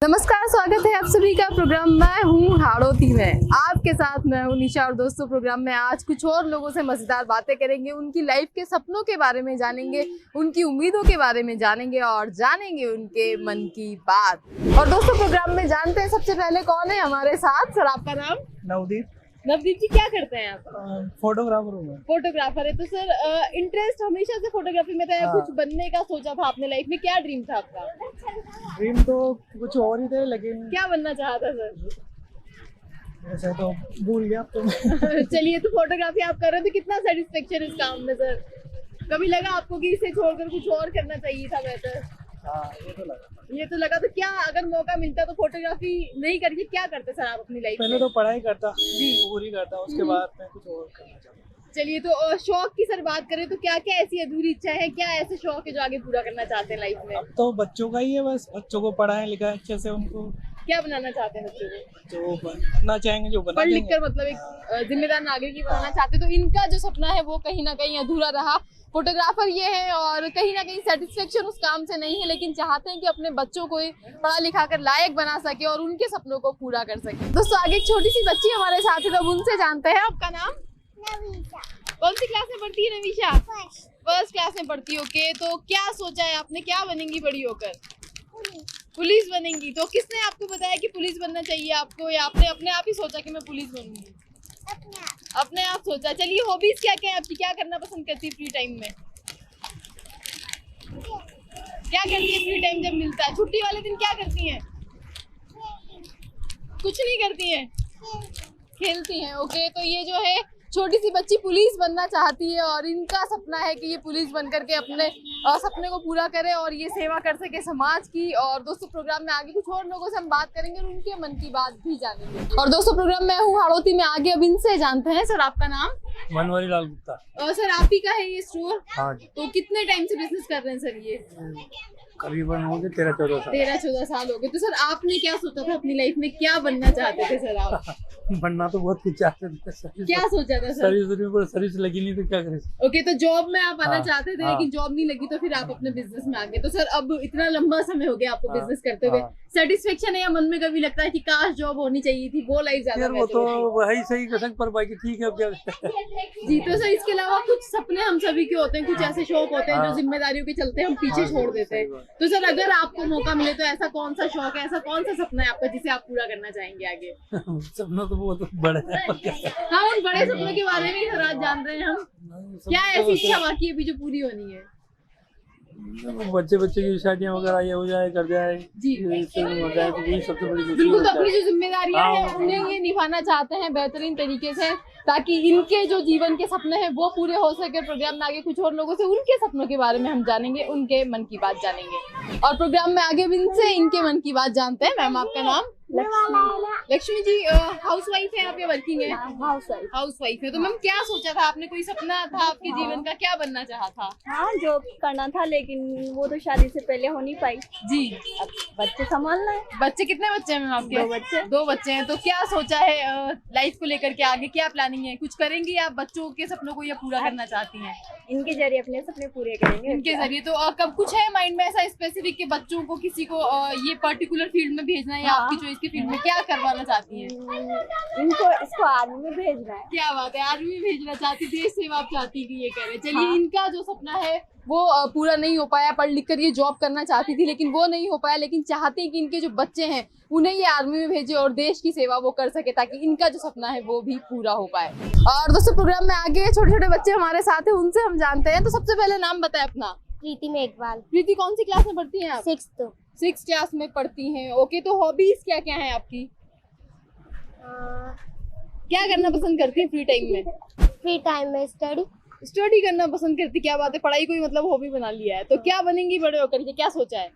नमस्कार, स्वागत है आप सभी का प्रोग्राम। मैं हूँ हाड़ौती में, आपके साथ मैं हूँ निशा। और दोस्तों, प्रोग्राम में आज कुछ और लोगों से मजेदार बातें करेंगे, उनकी लाइफ के सपनों के बारे में जानेंगे, उनकी उम्मीदों के बारे में जानेंगे और जानेंगे उनके मन की बात। और दोस्तों, प्रोग्राम में जानते हैं सबसे पहले कौन है हमारे साथ। सर, आपका नाम? नवदीप। नवदीप जी, क्या करते हैं आप? फोटोग्राफर हूँ मैं। फोटोग्राफर है। तो सर, इंटरेस्ट हमेशा से फोटोग्राफी में था या कुछ बनने का सोचा था आपने लाइफ में? क्या ड्रीम था आपका? ड्रीम तो कुछ और ही थे, लेकिन क्या बनना चाहता सर? ऐसे तो भूल गया तो चलिए, तो फोटोग्राफी आप कर रहे हो तो कितना सेटिस्फेक्शन इस काम में सर? कभी लगा आपको कि इसे छोड़कर कुछ और करना चाहिए था बेहतर? हाँ, ये तो लगा। तो क्या अगर मौका मिलता तो फोटोग्राफी नहीं करके क्या करते सर आप अपनी लाइफ में? पहले तो पढ़ाई करता जी, पूरी करता, उसके बाद मैं कुछ और करना चाहता। चलिए, तो शौक की सर बात करें तो क्या क्या ऐसी अधूरी इच्छा है, क्या ऐसे शौक है जो आगे पूरा करना चाहते हैं लाइफ में? अब तो बच्चों का ही है, बस बच्चों को पढ़ाएं लिखाएं अच्छे से। उनको क्या बनाना चाहते हैं बच्चों को? जो बनना चाहेंगे जो बना पढ़ लिख देंगे। कर मतलब एक जिम्मेदार नागरिक ही बनाना चाहते। तो इनका जो सपना है वो कहीं ना कहीं अधूरा रहा। फोटोग्राफर ये है और कहीं ना कहीं सेटिस्फेक्शन उस काम से नहीं है, लेकिन चाहते हैं कि अपने बच्चों को पढ़ा लिखा कर लायक बना सके और उनके सपनों को पूरा कर सके। दोस्तों, आगे एक छोटी सी बच्ची हमारे साथ है, तो उनसे जानते हैं। आपका नाम? नवीशा। कौन सी क्लास में पढ़ती है नवीशा? फर्स्ट क्लास में पढ़ती है। ओके, तो क्या सोचा है आपने, क्या बनेंगी बड़ी होकर? पुलिस बनेंगी। तो किसने आपको बताया कि पुलिस बनना चाहिए आपको, या आपने अपने आप ही सोचा कि मैं पुलिस बनूंगी? अपने आप सोचा। चलिए, हॉबीज क्या क्या है आपकी, क्या करना पसंद करती है फ्री टाइम में? क्या करती है फ्री टाइम जब मिलता है? छुट्टी वाले दिन क्या करती हैं? कुछ नहीं करती हैं, खेलती हैं। ओके, तो ये जो है छोटी सी बच्ची पुलिस बनना चाहती है और इनका सपना है कि ये पुलिस बन करके अपने सपने को पूरा करे और ये सेवा कर सके समाज की। और दोस्तों, प्रोग्राम में आगे कुछ और लोगों से हम बात करेंगे और उनके मन की बात भी जानेंगे। और दोस्तों, प्रोग्राम में हूँ हाड़ौती में, आगे अब इनसे जानते हैं। सर, आपका नाम? मनोहरी लाल गुप्ता। सर, आप ही का है ये स्टोर? हाँ जी। तो कितने टाइम से बिजनेस कर रहे हैं सर ये? करीबन हो गए 13-14 साल। 13-14 साल हो गए। तो सर, आपने क्या सोचा था अपनी लाइफ में, क्या बनना चाहते थे सर आप? बनना तो बहुत कुछ चाहते थे। क्या सोचा था सर? सर्विस लगी नहीं तो क्या करें। ओके, तो जॉब में आप आना चाहते थे, हाँ। लेकिन जॉब नहीं लगी तो फिर आप अपने बिजनेस में आ गए। तो सर, अब इतना लंबा समय हो गया आपको बिजनेस करते हुए, सेटिस्फेक्शन है या मन में कभी लगता है कि काश जॉब होनी चाहिए थी, वो लाइफ ज्यादा वो तो वही सही कसक पर बाकी ठीक है अब क्या। जी। तो सर, इसके अलावा कुछ सपने हम सभी के होते हैं, कुछ ऐसे शौक होते हैं जो जिम्मेदारियों के चलते हम पीछे छोड़ देते हैं। तो सर, अगर आपको मौका मिले तो ऐसा कौन सा शौक है, ऐसा कौन सा सपना है आपका जिसे आप पूरा करना चाहेंगे आगे? सपना तो बहुत बड़ा है। हाँ, उन बड़े सपनों के बारे में सर आज जान रहे हैं हम। क्या ऐसी इच्छा बाकी है अभी जो पूरी होनी है? बच्चे की शादियां वगैरह ये हो जाए, कर जाए जी। हो जाए तो यही सबसे बड़ी खुशी बिल्कुल। तो होती अपनी है। जो जिम्मेदारियां हैं उन्हें ये निभाना चाहते हैं बेहतरीन तरीके से, ताकि इनके जो जीवन के सपने हैं वो पूरे हो सके। प्रोग्राम में आगे कुछ और लोगों से उनके सपनों के बारे में हम जानेंगे, उनके मन की बात जानेंगे। और प्रोग्राम में आगे भी इनसे इनके मन की बात जानते हैं। मैम, आपका नाम? लक्ष्मी जी, हाउस वाइफ है आप या वर्किंग है? हाउस वाइफ है। तो मैम, क्या सोचा था आपने, कोई सपना था आपके जीवन का, क्या बनना चाहा था? हाँ, जॉब करना था, लेकिन वो तो शादी से पहले हो नहीं पाई। जी। अब बच्चे संभालना है। बच्चे कितने बच्चे हैं मैम आपके? 2 बच्चे। 2 बच्चे हैं। तो क्या सोचा है लाइफ को लेकर के, आगे क्या प्लानिंग है? कुछ करेंगी या बच्चों के सपनों को ये पूरा करना चाहती हैं? इनके जरिए अपने सपने पूरे करेंगे। इनके जरिए। तो कब कुछ है माइंड में ऐसा स्पेसिफिक कि बच्चों को किसी को ये पर्टिकुलर फील्ड में भेजना है, या आपकी चॉइस की फील्ड में क्या करवाना चाहती हैं? इनको इसको आर्मी में भेजना है। क्या बात है, आर्मी में भेजना चाहती, देश सेवा आप चाहती कि ये करे। चलिए, इनका जो सपना है वो पूरा नहीं हो पाया। पढ़ लिख कर ये जॉब करना चाहती थी लेकिन वो नहीं हो पाया, लेकिन चाहते हैं कि इनके जो बच्चे हैं उन्हें ये आर्मी में भेजे और देश की सेवा वो कर सके, ताकि इनका जो सपना है वो भी पूरा हो पाए। और दोस्तों, प्रोग्राम में आगे छोटे छोटे बच्चे हमारे साथ हैं, उनसे हम जानते हैं। तो सबसे पहले नाम बताएं अपना। प्रीति मेघवाल। प्रीति, कौन सी क्लास में पढ़ती हैं आप? 6th क्लास में पढ़ती हैं। ओके, तो हॉबीज क्या क्या है आपकी, क्या करना पसंद करती है फ्री टाइम में? फ्री टाइम में स्टडी करना पसंद करती। क्या बात है, पढ़ाई को ही मतलब हॉबी बना लिया है। तो क्या बनेंगी बड़े होकर के, क्या सोचा है?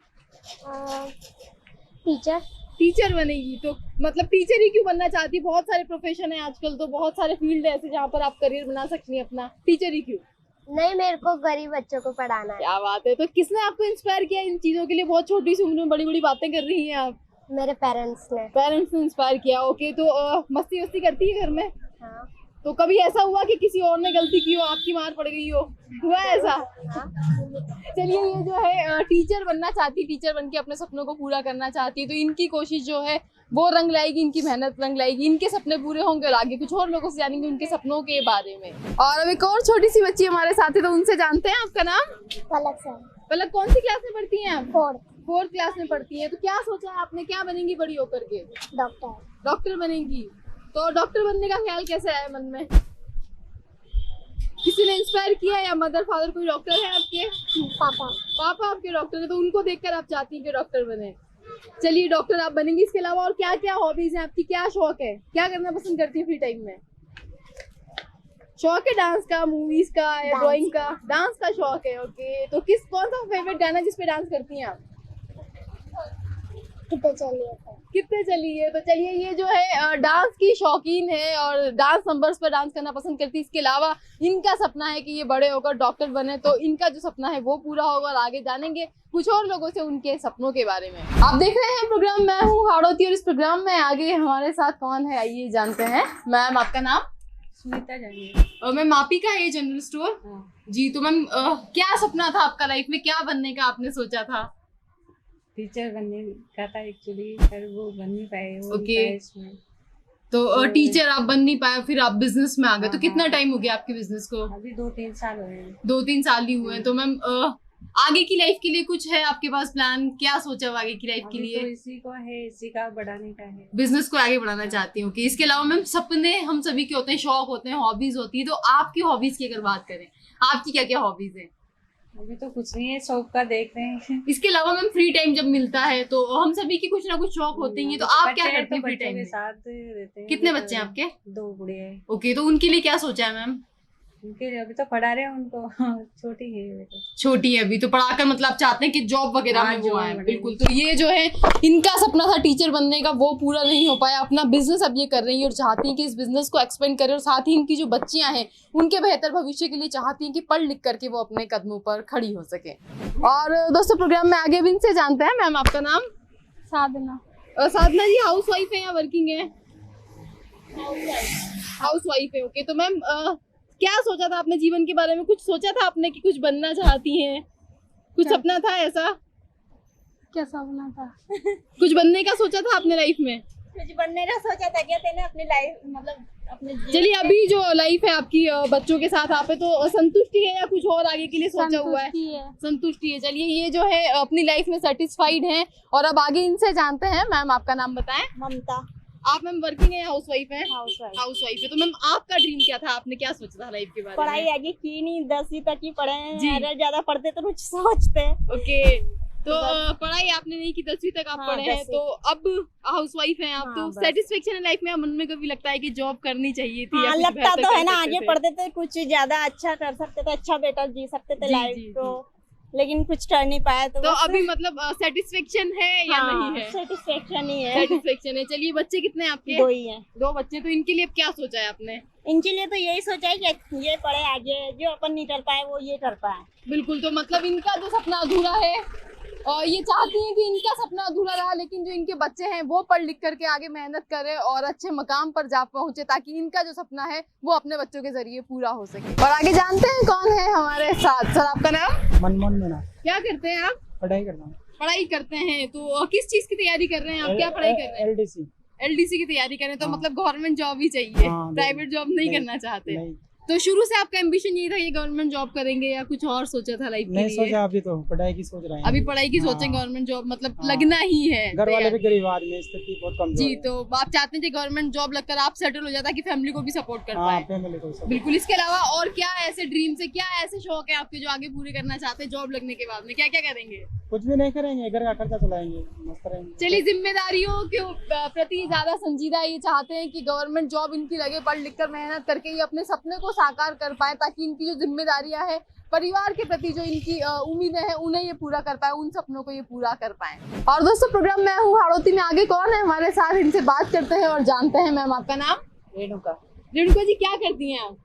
टीचर बनेगी। तो मतलब टीचर ही क्यों बनना चाहती है? बहुत सारे प्रोफेशन है आजकल, तो बहुत सारे फील्ड है ऐसे जहाँ पर आप करियर बना सकती हैं अपना। टीचर ही क्यों? नहीं, मेरे को गरीब बच्चों को पढ़ाना है। क्या बात है। तो किसने आपको इंस्पायर किया इन चीजों के लिए? बहुत छोटी सी उम्र में बड़ी बड़ी बातें कर रही हैं आप। मेरे पेरेंट्स ने इंस्पायर किया। ओके, तो मस्ती वस्ती करती है घर में? हाँ। तो कभी ऐसा हुआ कि किसी और ने गलती की हो, आपकी मार पड़ गई हो, हुआ ऐसा? चलिए, ये जो है टीचर बनना चाहती, टीचर बन के अपने सपनों को पूरा करना चाहती है, तो इनकी कोशिश जो है वो रंग लाएगी, इनकी मेहनत रंग लाएगी, इनके सपने पूरे होंगे और आगे कुछ और लोगों से जानेंगे उनके सपनों के बारे में। और अब एक और छोटी सी बच्ची हमारे साथ है, तो उनसे जानते हैं। आपका नाम? पलक सर। पलक, कौन सी क्लास में पढ़ती हैं आप? 4th क्लास में पढ़ती हैं। तो क्या सोचा है आपने, क्या बनेंगी बड़ी होकर के? डॉक्टर बनेंगी। तो डॉक्टर बनने का ख्याल कैसे आया मन में? किसी ने इंस्पायर किया या मदर फादर कोई डॉक्टर है आपके? पापा आपके डॉक्टर है, तो उनको देखकर आप चाहती हैं कि डॉक्टर बने। चलिए, डॉक्टर आप बनेंगी। इसके अलावा और क्या क्या हॉबीज हैं आपकी, क्या शौक है, क्या करना पसंद करती है फ्री टाइम में? शौक है डांस का, मूवीज का या ड्राइंग का? डांस का शौक है। ओके, तो कौन सा फेवरेट गाना जिसपे डांस करती हैं आप? कितने चलिए। तो चलिए, ये जो है डांस की शौकीन है और डांस नंबर्स पर डांस करना पसंद करती है। इसके अलावा इनका सपना है कि ये बड़े होकर डॉक्टर बने, तो इनका जो सपना है वो पूरा होगा और आगे जानेंगे कुछ और लोगों से उनके सपनों के बारे में। आप देख रहे हैं प्रोग्राम मैं हूँ हाड़ौती, और इस प्रोग्राम में आगे हमारे साथ कौन है आइए जानते हैं। मैम, आपका नाम? सुनीता जानिए। और मैम, आप ही का है जनरल स्टोर? जी। तो मैम, क्या सपना था आपका लाइफ में, क्या बनने का आपने सोचा था? टीचर बनने का था एक्चुअली, पर वो बन नहीं पाए। ओके, तो टीचर आप बन नहीं पाए, फिर आप बिजनेस में आ गए। तो कितना टाइम हो गया आपके बिजनेस को? अभी 2-3 साल हुए हैं। 2-3 साल ही हुए हैं। तो मैम, आगे की लाइफ के लिए कुछ है आपके पास प्लान, क्या सोचा आगे की लाइफ के लिए? तो इसी को है, इसी का बढ़ाने का है, बिजनेस को आगे बढ़ाना चाहती हूँ। इसके अलावा मैम, सपने हम सभी के होते हैं, शौक होते हैं, हॉबीज होती है, तो आपकी हॉबीज की अगर बात करें, आपकी क्या क्या हॉबीज है? अभी तो कुछ नहीं है, शौक का देख रहे हैं। इसके अलावा मैम, फ्री टाइम जब मिलता है तो हम सभी की कुछ ना कुछ शौक होते ही हैं, तो आप क्या करते हैं फ्री टाइम में? साथ रहते हैं। कितने बच्चे हैं आपके? 2 गुड़िया है। ओके, तो उनके लिए क्या सोचा है मैम? उनके लिए अभी तो पढ़ा रहे हैं उनको। छोटी है बेटा, छोटी है अभी, तो पढ़ाकर मतलब आप चाहते हैं कि जॉब वगैरह में वो आए। जॉब बिल्कुल। तो ये जो है इनका सपना था टीचर बनने का, वो पूरा नहीं हो पाया। अपना बिजनेस अब ये कर रही है और चाहती हैं कि इस बिजनेस को एक्सपेंड करें, और साथ ही इनकी जो बच्चियां हैं उनके बेहतर भविष्य के लिए चाहती हैं कि पढ़ लिख करके वो अपने कदमों पर खड़ी हो सके। और दोस्तों, प्रोग्राम में आगे भी इनसे जानते हैं। मैम, आपका नाम? साधना। साधना जी, हाउस वाइफ है या वर्किंग है? हाउस वाइफ है। ओके, तो मैम, क्या सोचा था आपने जीवन के बारे में? कुछ सोचा था आपने कि कुछ बनना चाहती हैं? कुछ सपना था ऐसा? क्या सपना था? कुछ बनने का सोचा था आपने लाइफ में? कुछ बनने का सोचा था क्या तेने अपनी लाइफ, मतलब अपने? चलिए, अभी जो लाइफ है आपकी बच्चों के साथ, आप तो संतुष्टि है या कुछ और आगे के लिए सोचा हुआ है? संतुष्टि है। चलिए, ये जो है अपनी लाइफ में सेटिस्फाइड हैं और अब आगे इनसे जानते हैं। मैम, आपका नाम बताएं। ममता। आप मैम वर्किंग है या हाउस वाइफ है? हाउस वाइफ है। तो मैम, आपका ड्रीम क्या था, आपने क्या सोचा था लाइफ के बारे में? पढ़ाई आगे की नहीं, 10वीं तक ही पढ़े हैं। जी। अगर ज्यादा पढ़ते तो कुछ सोचते। ओके, तो पढ़ाई आपने नहीं की, 10वीं तक आप पढ़े हैं, तो अब हाउस वाइफ हैं आप। तो सेटिस्फेक्शन है लाइफ में? मन में कभी लगता है कि जॉब करनी चाहिए थी? हाँ, लगता तो है ना, आगे पढ़ते थे, कुछ ज्यादा अच्छा कर सकते थे, अच्छा बेटर जी सकते थे लाइफ को, लेकिन कुछ कर नहीं पाया। तो अभी मतलब सेटिस्फेक्शन है या नहीं है? सेटिस्फेक्शन ही है। सेटिस्फेक्शन है। चलिए, बच्चे कितने हैं आपके? 2 ही हैं। 2 बच्चे। तो इनके लिए अब क्या सोचा है आपने? इनके लिए तो यही सोचा है कि ये पढ़े आगे, जो अपन नहीं कर पाए वो ये कर पाए। बिल्कुल। तो मतलब इनका जो सपना अधूरा है, और ये चाहती हैं कि इनका सपना अधूरा रहा, लेकिन जो इनके बच्चे हैं वो पढ़ लिख करके आगे मेहनत करें और अच्छे मकाम पर जा पहुंचे, ताकि इनका जो सपना है वो अपने बच्चों के जरिए पूरा हो सके। और आगे जानते हैं कौन है हमारे साथ। सर, आपका नाम? मनमोहन मीना। क्या करते हैं आप? पढ़ाई करता हूँ। पढ़ाई करते हैं। तो किस चीज की तैयारी कर रहे हैं आप, क्या पढ़ाई कर रहे हैं? LDC की तैयारी कर रहे हैं। तो मतलब गवर्नमेंट जॉब ही चाहिए, प्राइवेट जॉब नहीं करना चाहते? तो शुरू से आपका एम्बिशन ये था ये गवर्नमेंट जॉब करेंगे या कुछ और सोचा था लाइफ के लिए? नहीं सोचा, अभी तो पढ़ाई की सोच रहे हैं। अभी पढ़ाई की सोचें, गवर्नमेंट जॉब मतलब लगना ही है। घर वाले भी गरीब आदमी, स्थिति बहुत कमजोर जी, है। तो आप चाहते हैं कि गवर्नमेंट जॉब लगकर आप सेटल हो जाता कि फैमिली को भी सपोर्ट कर पाए? फैमिली को सपोर्ट। बिल्कुल। इसके अलावा और क्या ऐसे ड्रीम्स है, क्या ऐसे शौक है आपके जो आगे पूरे करना चाहते हैं जॉब लगने के बाद में? क्या क्या करेंगे? कुछ भी नहीं करेंगे, घर का खर्चा चलाएंगे, मस्त रहेंगे। चलिए, जिम्मेदारियों के प्रति ज्यादा संजीदा ये चाहते हैं कि गवर्नमेंट जॉब इनकी लगे, पढ़ लिख कर मेहनत करके ये अपने सपने को साकार कर पाए, ताकि इनकी जो जिम्मेदारियां है परिवार के प्रति, जो इनकी उम्मीदें हैं, उन्हें ये पूरा कर पाए, उन सपनों को ये पूरा कर पाए। और दोस्तों, प्रोग्राम मैं हूँ हाड़ौती में आगे कौन है हमारे साथ, इनसे बात करते हैं और जानते हैं। मैम, आपका नाम? रेणुका। रेणुका जी, क्या करती हैं आप?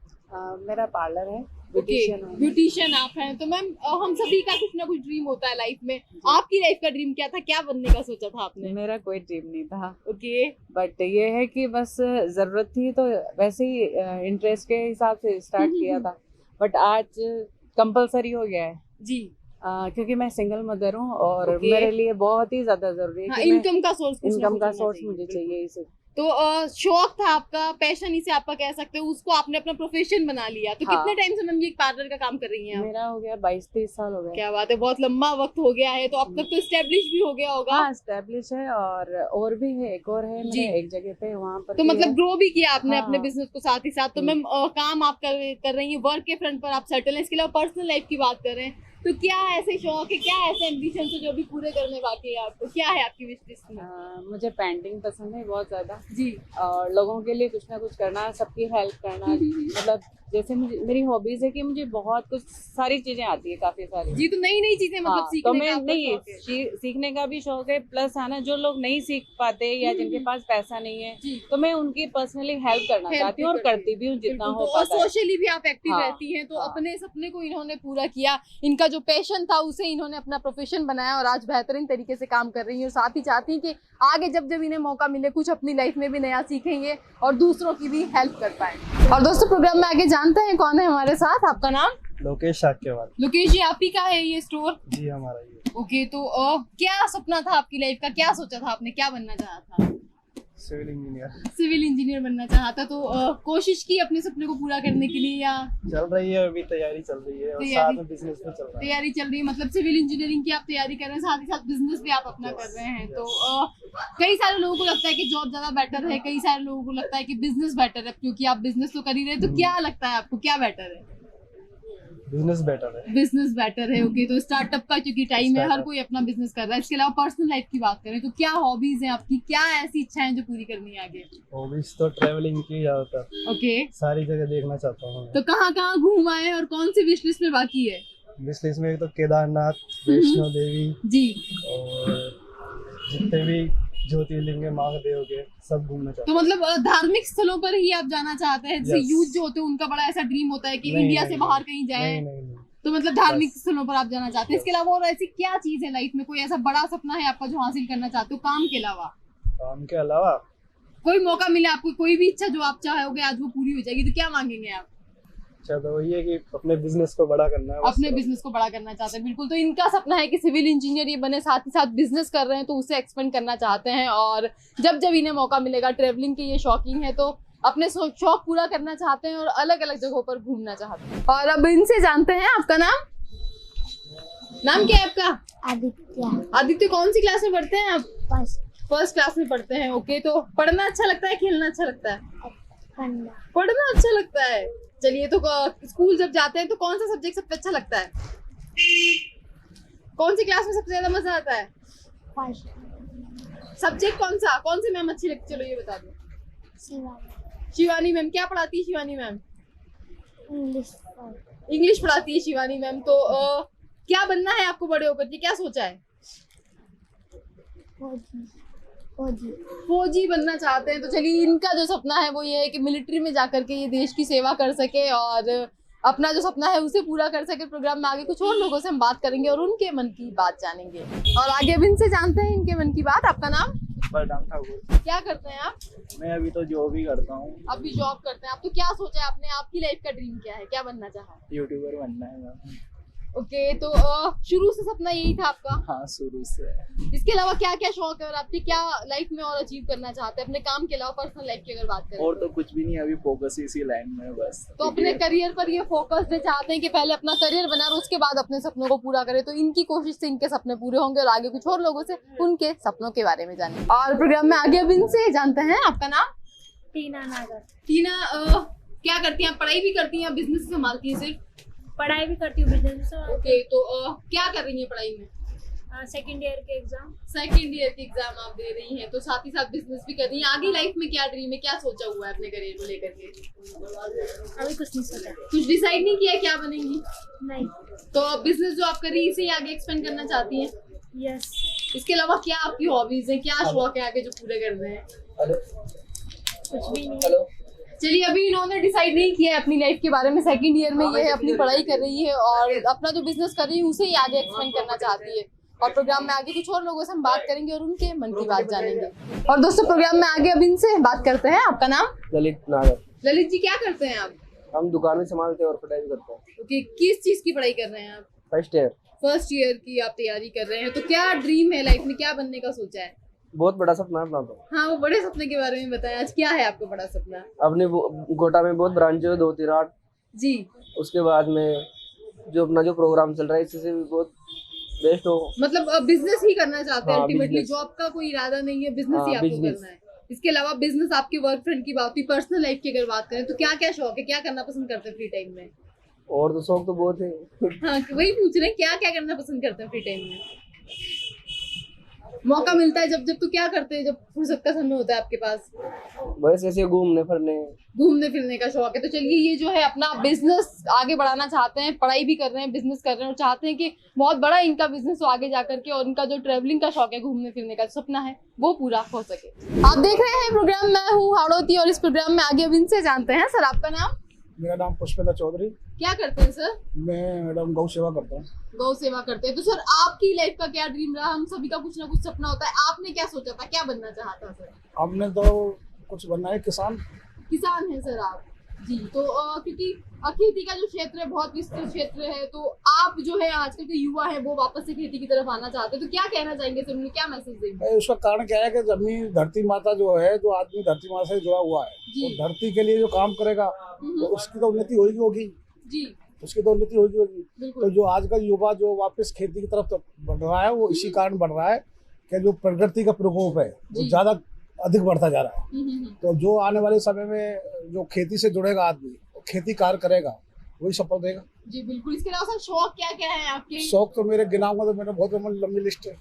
मेरा पार्लर है। ब्यूटिशियन हूँ। ब्यूटिशियन आप हैं। तो मैम हम सभी का कुछ ना कुछ ड्रीम होता है लाइफ में। आपकी लाइफ का ड्रीम क्या था, क्या बनने का सोचा था आपने? मेरा कोई ड्रीम नहीं था, ओके बट ये है कि बस जरूरत थी तो वैसे ही इंटरेस्ट के हिसाब से स्टार्ट किया था, बट आज कंपलसरी हो गया है जी। क्योंकि मैं सिंगल मदर हूँ और Okay. मेरे लिए बहुत ही ज्यादा जरूरी है हाँ, कि मैं इनकम का सोर्स इनकम का सोर्स मुझे चाहिए इसे। तो शौक था आपका, पैशन ही से आपका कह सकते हो, उसको आपने अपना प्रोफेशन बना लिया। तो हाँ। कितने टाइम से मैम ये पार्लर का काम कर रही हैं आप? मेरा हो गया 22-23 साल हो गया। क्या बात है, बहुत लंबा वक्त हो गया है। तो अब तक तो स्टेब्लिश भी हो गया होगा। हाँ, एस्टेब्लिश है और भी है, एक और है जी। मेरे एक जगह पे, वहाँ पर तो भी मतलब है। ग्रो भी किया आपने हाँ। अपने बिजनेस को साथ ही साथ। तो मैम काम आप कर रही हैं, वर्क के फ्रंट पर आप सेटल हैं। इसके अलावा पर्सनल लाइफ की बात कर रहे हैं, तो क्या ऐसे शौक है, क्या ऐसे एम्बिशन है जो अभी पूरे करने बाकी है आपको? क्या है आपकी विश लिस्ट में? मुझे पेंटिंग पसंद है बहुत ज्यादा, जी और लोगों के लिए कुछ ना कुछ करना, सबकी हेल्प करना। मतलब जैसे मुझे मेरी हॉबीज है कि मुझे बहुत कुछ सारी चीजें आती है, काफी सारी। जी। तो नई नई चीजें मतलब हाँ, सीखने तो का मैं आपका नहीं शौक है? सीखने का भी शौक है, प्लस है ना जो लोग नहीं सीख पाते या जिनके पास पैसा नहीं है, जी। तो मैं उनकी पर्सनली हेल्प करना Help चाहती हूँ और भी करती करती भी हूँ जितना बिल्कुल। हो तो और पाता है। सोशली भी आप एक्टिव हाँ, रहती हैं। तो हाँ। अपने सपने को इन्होंने पूरा किया, इनका जो पैशन था उसे इन्होंने अपना प्रोफेशन बनाया और आज बेहतरीन तरीके से काम कर रही हैं। और साथ ही चाहती हैं कि आगे जब जब इन्हें मौका मिले कुछ अपनी लाइफ में भी नया सीखेंगे और दूसरों की भी हेल्प कर पाए। और दोस्तों प्रोग्राम में आगे जानते हैं कौन है हमारे साथ। आपका नाम? लोकेश साक्यवाल। लोकेश जी, आप ही का है ये स्टोर? जी हमारा ये ओके। तो क्या सपना था आपकी लाइफ का, क्या सोचा था आपने, क्या बनना चाहा था? Civil engineer. सिविल इंजीनियर बनना चाहा था। तो कोशिश की अपने सपने को पूरा करने के लिए या चल रही है, अभी तैयारी चल रही है और तैयारी- साथ में बिजनेस भी चल रहा है। तैयारी चल रही है? मतलब सिविल इंजीनियरिंग की आप तैयारी कर रहे हैं, साथ ही साथ बिजनेस भी आप अपना कर रहे हैं। तो कई सारे लोगों को लगता है कि जॉब ज्यादा बेटर है, कई सारे लोगों को लगता है कि बिजनेस बेटर है, क्योंकि आप बिजनेस तो कर ही रहे हैं। तो क्या लगता है आपको, क्या बेटर है? बिजनेस बेटर है। बिजनेस बेटर है। ओके। तो स्टार्टअप का क्योंकि टाइम है, हर Startup। कोई अपना बिजनेस कर रहा है। इसके अलावा पर्सनल लाइफ की बात करें तो क्या हॉबीज हैं आपकी, क्या ऐसी इच्छाएं जो पूरी करनी है आगे? हॉबीज तो ट्रैवलिंग की ज्यादातर, ओके। सारी जगह देखना चाहता हूँ। तो कहाँ कहाँ घूम आए और कौन सी विश लिस्ट में बाकी है? विश लिस्ट में एक तो केदारनाथ, वैष्णो देवी जी। और जितने भी ज्योतिर्लिंग है, महादेव के, सब घूमना चाहता तो मतलब धार्मिक स्थलों पर ही आप जाना चाहते हैं? जैसे Yes। यूथ जो होते हैं उनका बड़ा ऐसा ड्रीम होता है कि नहीं, इंडिया नहीं, से नहीं, बाहर कहीं जाए। नहीं। तो मतलब धार्मिक बस। स्थलों पर आप जाना चाहते हैं। इसके अलावा और ऐसी क्या चीज है लाइफ में, कोई ऐसा बड़ा सपना है आपका जो हासिल करना चाहते हो काम के अलावा? काम के अलावा कोई मौका मिले आपको, कोई भी इच्छा जो आप चाहोगे आज वो पूरी हो जाएगी, तो क्या मांगेंगे आप? अच्छा तो वही है कि अपने बिजनेस को बड़ा करना है बस। अपने बिजनेस को बड़ा करना चाहते हैं। बिल्कुल। तो इनका सपना है कि सिविल इंजीनियर ये बने, साथ ही साथ बिजनेस कर रहे हैं तो उसे एक्सपेंड करना चाहते हैं। और जब जब इन्हें मौका मिलेगा, ट्रेवलिंग के ये शौकीन है, तो अपने शौक पूरा करना चाहते हैं और अलग अलग जगहों पर घूमना चाहते हैं। और अब इनसे जानते हैं, आपका नाम क्या है आपका? आदित्य। आदित्य, कौन सी क्लास में पढ़ते हैं आप? फर्स्ट फर्स्ट क्लास में पढ़ते हैं। ओके। तो पढ़ना अच्छा लगता है, खेलना अच्छा लगता है? पन्ना। पढ़ना अच्छा लगता है। चलिए, तो स्कूल जब जाते हैं तो कौन सा सब्जेक्ट सबसे अच्छा लगता है? कौन सी क्लास में सबसे ज्यादा मजा आता है? फर्स्ट। सब्जेक्ट कौन सी मैम अच्छी लगती है? चलो ये बता दो। शिवानी मैम। क्या पढ़ाती है शिवानी मैम? इंग्लिश। इंग्लिश पढ़ाती है शिवानी मैम। तो क्या बनना है आपको बड़े होकर के, क्या सोचा है? फौजी बनना चाहते हैं। तो चलिए, इनका जो सपना है वो ये है कि मिलिट्री में जाकर के ये देश की सेवा कर सके और अपना जो सपना है उसे पूरा कर सके। प्रोग्राम में आगे कुछ और लोगों से हम बात करेंगे और उनके मन की बात जानेंगे। और आगे अब इनसे जानते हैं इनके मन की बात। आपका नाम? बलराम ठाकुर। क्या करते हैं आप? मैं अभी तो जॉब ही करता हूँ। अभी जॉब करते हैं आप। तो क्या सोचा है आपने, आपकी लाइफ का ड्रीम क्या है, क्या बनना चाहा? यूट्यूबर बनना है मैं। ओके। तो शुरू से सपना यही था आपका? हाँ, शुरू से। इसके अलावा क्या क्या शौक है और आपकी क्या लाइफ में और अचीव करना चाहते हैं अपने काम के अलावा, पर्सनल लाइफ की अगर बात करें? और तो कुछ भी नहीं, अभी फोकस इसी लाइन में है बस। तो अपने करियर पर ये फोकस दे चाहते हैं कि पहले अपना करियर बनाए और उसके बाद अपने सपनों को पूरा करें। तो इनकी कोशिश से इनके सपने पूरे होंगे और आगे कुछ और लोगों से उनके सपनों के बारे में जानेंगे। और प्रोग्राम में आगे अब इनसे जानते हैं। आपका नाम? टीना नागर। टीना, क्या करती हैं? पढ़ाई भी करती हैं, बिजनेस संभालती हैं सिर्फ? पढ़ाई भी करती हूँ, बिजनेस। ओके। तो क्या कर रही हैं पढ़ाई में? सेकंड ईयर के एग्जाम। सेकंड ईयर के एग्जाम आप दे रही हैं, तो साथ ही साथ बिजनेस भी कर रही हैं। आगे लाइफ में क्या ड्रीम है, क्या सोचा हुआ है अपने करियर को लेकर के? अभी कुछ नहीं सोचा। कुछ डिसाइड नहीं किया क्या बनेंगी? नहीं। तो बिजनेस जो आप कर रही है इसे ही आगे एक्सपेंड करना चाहती हैं? यस। इसके अलावा क्या आपकी हॉबीज हैं, क्या शौक है आगे जो पूरे करने हैं? कुछ भी नहीं। चलिए, अभी इन्होंने डिसाइड नहीं किया है अपनी लाइफ के बारे में। सेकंड ईयर में ये है, अपनी पढ़ाई कर रही है और अपना जो बिजनेस कर रही है उसे ही आगे एक्सपेंड करना चाहती है। और प्रोग्राम में आगे कुछ और लोगों से हम बात करेंगे और उनके मन की बात जानेंगे। और दोस्तों, प्रोग्राम में आगे अब इनसे बात करते हैं। आपका नाम? ललित नागर। ललित जी, क्या करते हैं आप? हम दुकान में संभालते हैं और पढ़ाई भी करते हैं। ओके, किस चीज की पढ़ाई कर रहे हैं आप? First year. फर्स्ट ईयर की आप तैयारी कर रहे हैं, तो क्या ड्रीम है लाइफ में, क्या बनने का सोचा है? बहुत बड़ा सपना है अपना तो। हाँ, वो बड़े सपने के बारे में बताएं। आज क्या है आपका बड़ा सपना? अपने गोटा में बहुत ब्रांच है, 2-3-8 जी। उसके बाद में जो अपना जो प्रोग्राम चल रहा है इससे भी बहुत बेस्ट हो। मतलब बिजनेस ही करना चाहते हैं हाँ, अल्टीमेटली, business। जॉब का कोई इरादा नहीं है, बिजनेस हाँ, ही आपको business। करना है। इसके अलावा बिजनेस, आपके वर्क फ्रेंड की बात हुई, पर्सनल लाइफ की अगर बात करें तो क्या क्या शौक है, क्या करना पसंद करते हैं फ्री टाइम में? और तो शौक तो बहुत है। हाँ, वही पूछ रहे हैं, क्या क्या करना पसंद करते हैं फ्री टाइम में? मौका मिलता है जब जब, तो क्या करते हैं जब फुर्सत का समय होता है आपके पास? बस ऐसे घूमने फिरने का शौक है। तो चलिए, ये जो है अपना बिजनेस आगे बढ़ाना चाहते हैं, पढ़ाई भी कर रहे हैं, बिजनेस कर रहे हैं और चाहते हैं कि बहुत बड़ा इनका बिजनेस हो आगे जाकर के, और इनका जो ट्रैवलिंग का शौक है, घूमने फिरने का सपना है, वो पूरा हो सके। आप देख रहे हैं प्रोग्राम, मैं हूँ हाड़ौती और इस प्रोग्राम में आगे अब इनसे जानते हैं। सर, आपका नाम? मेरा नाम पुष्पेंद्र चौधरी। क्या करते हैं सर? मैं मैडम गौ सेवा करता हूँ। गौ सेवा करते हैं। तो सर, आपकी लाइफ का क्या ड्रीम रहा? हम सभी का कुछ ना कुछ सपना होता है, आपने क्या सोचा था, क्या बनना चाहता सर? हमने तो कुछ बनना है, किसान है सर आप? जी। तो क्योंकि खेती का जो क्षेत्र है बहुत विस्तृत क्षेत्र है, तो आप जो है आजकल के युवा है वो वापस से खेती की तरफ आना चाहते हैं, तो क्या कहना चाहेंगे सर, उन्हें क्या मैसेज देंगे? उसका कारण क्या है कि जमीन धरती माता जो है, जो आदमी धरती माता से जुड़ा हुआ है, जी। तो धरती के लिए जो काम करेगा तो उसकी तो उन्नति होगी जी, उसकी तो उन्नति होगी। बिल्कुल। तो जो आज का युवा जो वापस खेती की तरफ बढ़ रहा है, वो इसी कारण बढ़ रहा है कि जो प्रकृति का प्रकोप है वो ज्यादा अधिक बढ़ता जा रहा है। तो जो आने वाले समय में जो खेती से जुड़ेगा आदमी, खेती कार्य करेगा, वही सफल देगा। जी बिल्कुल। इसके अलावा सर, शौक क्या क्या है आपके? शौक तो मेरे गिनाऊंगा तो मेरा बहुत लंबी लिस्ट है।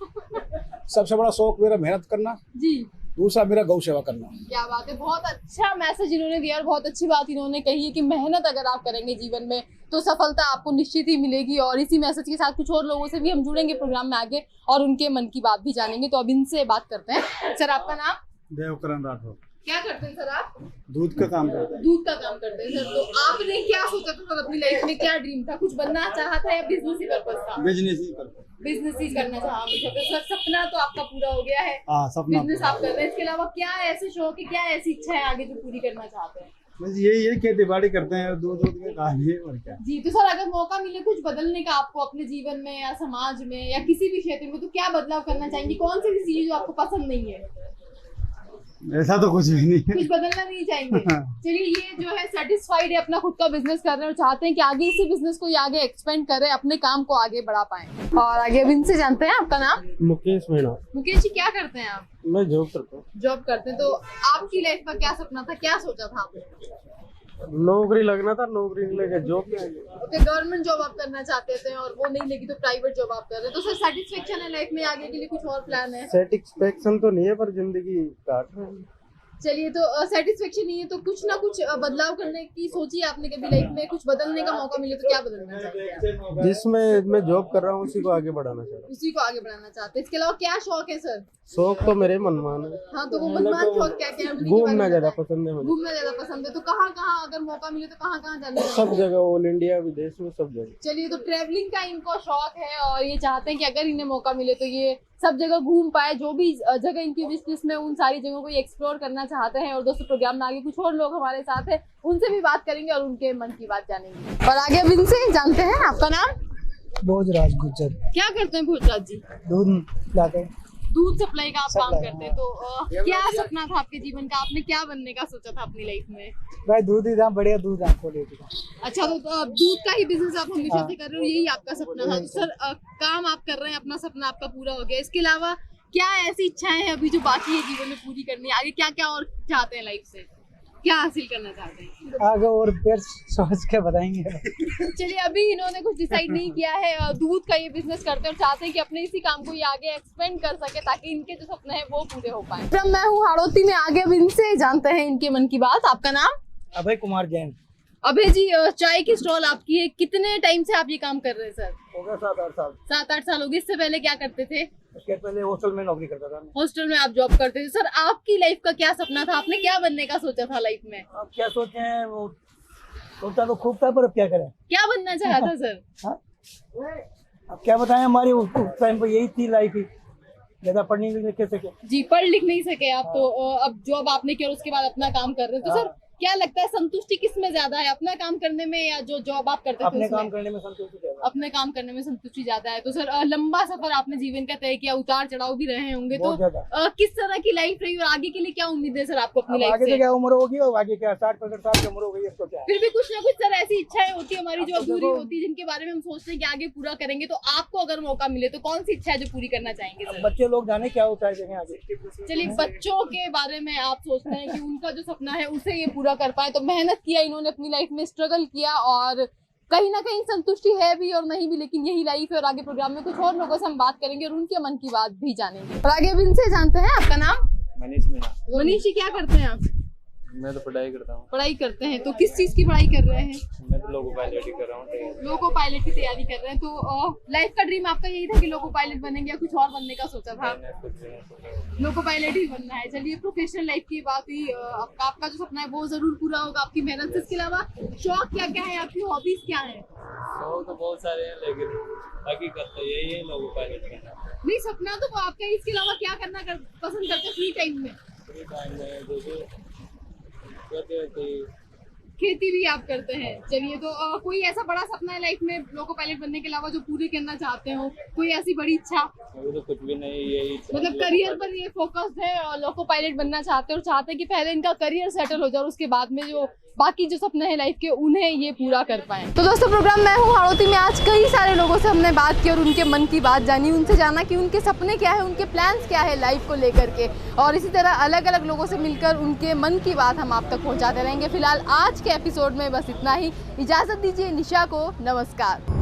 सबसे बड़ा शौक मेरा मेहनत करना, जी। दूसरा मेरा गौ सेवा करना। क्या बात है, बहुत अच्छा मैसेज इन्होंने दिया और बहुत अच्छी बात इन्होंने कही है कि मेहनत अगर आप करेंगे जीवन में तो सफलता आपको निश्चित ही मिलेगी। और इसी मैसेज के साथ कुछ और लोगों से भी हम जुड़ेंगे प्रोग्राम में आगे और उनके मन की बात भी जानेंगे। तो अब इनसे बात करते हैं। सर, आपका नाम? देवकरण राठौर। क्या करते हैं सर आप? दूध का काम करते हैं। दूध का काम करते हैं सर। तो आपने क्या सोचा था सर, अपनी लाइफ में क्या ड्रीम था, कुछ बनना चाहा था या बिजनेस ही पर्पस था? बिजनेस ही करना चाहा हमेशा। तो सर, सपना तो आपका पूरा हो गया है, बिजनेस आप कर रहे हैं। इसके अलावा क्या ऐसे शौक है, क्या ऐसी इच्छा है आगे जो पूरी करना चाहते हैं? बस यही है, खेती बाड़ी करते हैं, दूध के काम है और क्या। जी। तो सर, अगर मौका मिले कुछ बदलने का आपको अपने जीवन में या समाज में या किसी भी क्षेत्र में, तो क्या बदलाव करना चाहेंगे? कौन सी चीज जो आपको पसंद नहीं है? ऐसा तो कुछ भी नहीं है। कुछ बदलना नहीं चाहेंगे? चलिए, ये जो है सेटिस्फाइड है, अपना खुद का बिजनेस कर रहे हैं और चाहते हैं कि आगे इसी बिजनेस को ये आगे एक्सपेंड करें, अपने काम को आगे बढ़ा पाएं। और आगे अब इनसे जानते हैं। आपका नाम? मुकेश मीणा। मुकेश जी, क्या करते हैं आप? मैं जॉब करता हूँ। जॉब करते हैं। तो आपकी लाइफ का क्या सपना था, क्या सोचा था आपने? नौकरी लगना था, नौकरी नहीं लगे जॉब में आ गया। ओके, गवर्नमेंट जॉब आप करना चाहते थे और वो नहीं लगी तो प्राइवेट जॉब आप कर रहे हैं। तो सर, सेटिस्फेक्शन है लाइफ में, आगे के लिए कुछ और प्लान है? सेटिस्फेक्शन तो नहीं है, पर जिंदगी काट रहे हैं। चलिए, तो सेटिस्फेक्शन नहीं है तो कुछ ना कुछ बदलाव करने की सोची है आपने कभी लाइफ में? कुछ बदलने का मौका मिले तो क्या बदलना चाहेंगे आप? जिसमें मैं जॉब कर रहा हूँ उसी को आगे बढ़ाना चाहता उसी को आगे बढ़ाना चाहते हैं। इसके अलावा क्या शौक है सर? हूँ। शौक तो मेरे मनमान है। हाँ, तो वो मनमान शौक क्या क्या है? उन्हीं के बारे घूमना में ज्यादा बताएं। पसंद है मुझे। घूमना ज्यादा पसंद है। तो कहाँ कहाँ अगर मौका मिले तो कहाँ कहाँ जाना सब चाहेंगे? जगह, ऑल इंडिया, विदेश में, सब जगह। चलिए, तो ट्रैवलिंग का इनको शौक है और ये चाहते हैं कि अगर इन्हें मौका मिले तो ये सब जगह घूम पाए, जो भी जगह इनकी विश लिस्ट में उन सारी जगहों को एक्सप्लोर करना चाहते हैं। और दोस्तों, प्रोग्राम में आगे कुछ और लोग हमारे साथ हैं, उनसे भी बात करेंगे और उनके मन की बात जानेंगे। और आगे अब इनसे जानते हैं। आपका नाम? भोजराज गुज्जर। क्या करते हैं भोजराज जी? दूध लाते हैं। दूध सप्लाई का आप काम करते हैं। तो क्या सपना था आपके जीवन का, आपने क्या बनने का सोचा था अपनी लाइफ में? भाई दूध ही बढ़िया दूध आपको लेके। अच्छा, तो दूध का ही बिजनेस आप हमेशा से कर रहे हो, यही आपका सपना था? तो सर, काम आप कर रहे हैं, अपना सपना आपका पूरा हो गया। इसके अलावा क्या ऐसी इच्छाएं हैं अभी जो बाकी है जीवन में पूरी करनी है? आगे क्या क्या और चाहते हैं लाइफ से, क्या हासिल करना चाहते हैं? आगे और फिर सोच के बताएंगे। चलिए, अभी इन्होंने कुछ डिसाइड नहीं किया है। दूध का ये बिजनेस करते हैं और चाहते हैं कि अपने इसी काम को ये आगे एक्सपेंड कर सके ताकि इनके जो सपने हैं वो पूरे हो पाए। मैं हूँ हाड़ौती में, आगे अब इनसे जानते हैं इनके मन की बात। आपका नाम? अभय कुमार जैन। अभय जी, चाय की स्टॉल आपकी है, कितने टाइम से आप ये काम कर रहे हैं सर? हो गया 7-8 साल। 7-8 साल हो गए। इससे पहले क्या करते थे? इसके पहले हॉस्टल में नौकरी करता था मैं। हॉस्टल में आप जॉब करते थे। सर, आपकी लाइफ का क्या सपना था? आपने क्या बनने का सोचा था लाइफ में? अब क्या सोचे हैं, वो सोचा तो खूब था, पर अब क्या करें। क्या बनना चाहा था सर? हाँ? अब क्या बताएं, हमारी उस टाइम पर यही थी लाइफ ही, ज्यादा पढ़ने लिखने कैसे क्या। जी, पढ़ लिख नहीं सके आप तो अब जॉब आपने किया और उसके बाद अपना काम कर रहे हैं, तो सर क्या लगता है संतुष्टि किस में ज्यादा है, अपना काम करने में या जो जॉब आप करते थे अपने उसमें? काम करने में संतुष्टि ज्यादा। अपने काम करने में संतुष्टि ज्यादा है। तो सर लंबा सफर आपने जीवन का तय किया, उतार चढ़ाव भी रहे होंगे, तो बहुत ज्यादा। किस तरह की लाइफ रही और आगे के लिए क्या उम्मीद है सर आपको अपनी अब लाइफ आगे से? तो क्या उम्र होगी, और आगे क्या 60-65 साल की उम्र हो गई, इसको क्या है। फिर भी कुछ ना कुछ सर ऐसी इच्छाएं होती है हमारी जो अब तो अधूरी देखो- होती है, जिनके बारे में हम सोचते हैं कि आगे पूरा करेंगे। तो आपको अगर मौका मिले तो कौन सी इच्छा है जो पूरी करना चाहेंगे अब सर? बच्चे लोग जाने क्या होता है, देखें आगे। चलिए, बच्चों के बारे में आप सोचते हैं कि उनका जो सपना है उसे ये पूरा कर पाए, तो मेहनत किया इन्होंने, अपनी लाइफ में स्ट्रगल किया और कहीं ना कहीं संतुष्टि है भी और नहीं भी, लेकिन यही लाइफ है। और आगे प्रोग्राम में कुछ और लोगों से हम बात करेंगे और उनके मन की बात भी जानेंगे। और आगे भी इनसे जानते हैं। आपका नाम? मनीष मीणा। मनीष जी, क्या करते हैं आप? मैं तो पढ़ाई करता हूँ। पढ़ाई करते हैं, तो किस चीज की पढ़ाई कर रहे हैं? मैं तो लोको पायलट ही कर रहा हूँ। लोको पायलट की तैयारी कर रहे हैं। तो लाइफ का ड्रीम आपका यही था कि लोको पायलट बनेंगे या कुछ और बनने का सोचा था? लोको पायलट ही बनना है। चलिए, प्रोफेशनल लाइफ की बात हुई, आपका जो सपना है वो जरूर पूरा होगा आपकी मेहनत से। इसके अलावा शौक क्या क्या है, आपकी हॉबीज क्या है? शौक तो बहुत सारे हैं, लेकिन हकीकत तो यही है लोको पायलट करना। नहीं, सपना तो वो आपका है, इसके अलावा क्या करना पसंद करते हैं फ्री टाइम में? फ्री टाइम में जैसे करते रहते खेती भी आप करते हैं। चलिए, तो कोई ऐसा बड़ा सपना है लाइफ में लोको पायलट बनने के अलावा जो पूरी करना चाहते हो? कोई ऐसी बड़ी इच्छा? अभी तो कुछ भी नहीं, यही मतलब करियर पर ये फोकस्ड है और लोको पायलट बनना चाहते हैं और चाहते हैं कि पहले इनका करियर सेटल हो जाए और उसके बाद में जो बाकी जो सपने हैं लाइफ के उन्हें ये पूरा कर पाएं। तो दोस्तों, प्रोग्राम मैं हूँ हाड़ौती में। आज कई सारे लोगों से हमने बात की और उनके मन की बात जानी, उनसे जाना कि उनके सपने क्या है, उनके प्लान्स क्या है लाइफ को लेकर के, और इसी तरह अलग अलग लोगों से मिलकर उनके मन की बात हम आप तक पहुँचाते रहेंगे। फिलहाल आज के एपिसोड में बस इतना ही। इजाज़त दीजिए निशा को। नमस्कार।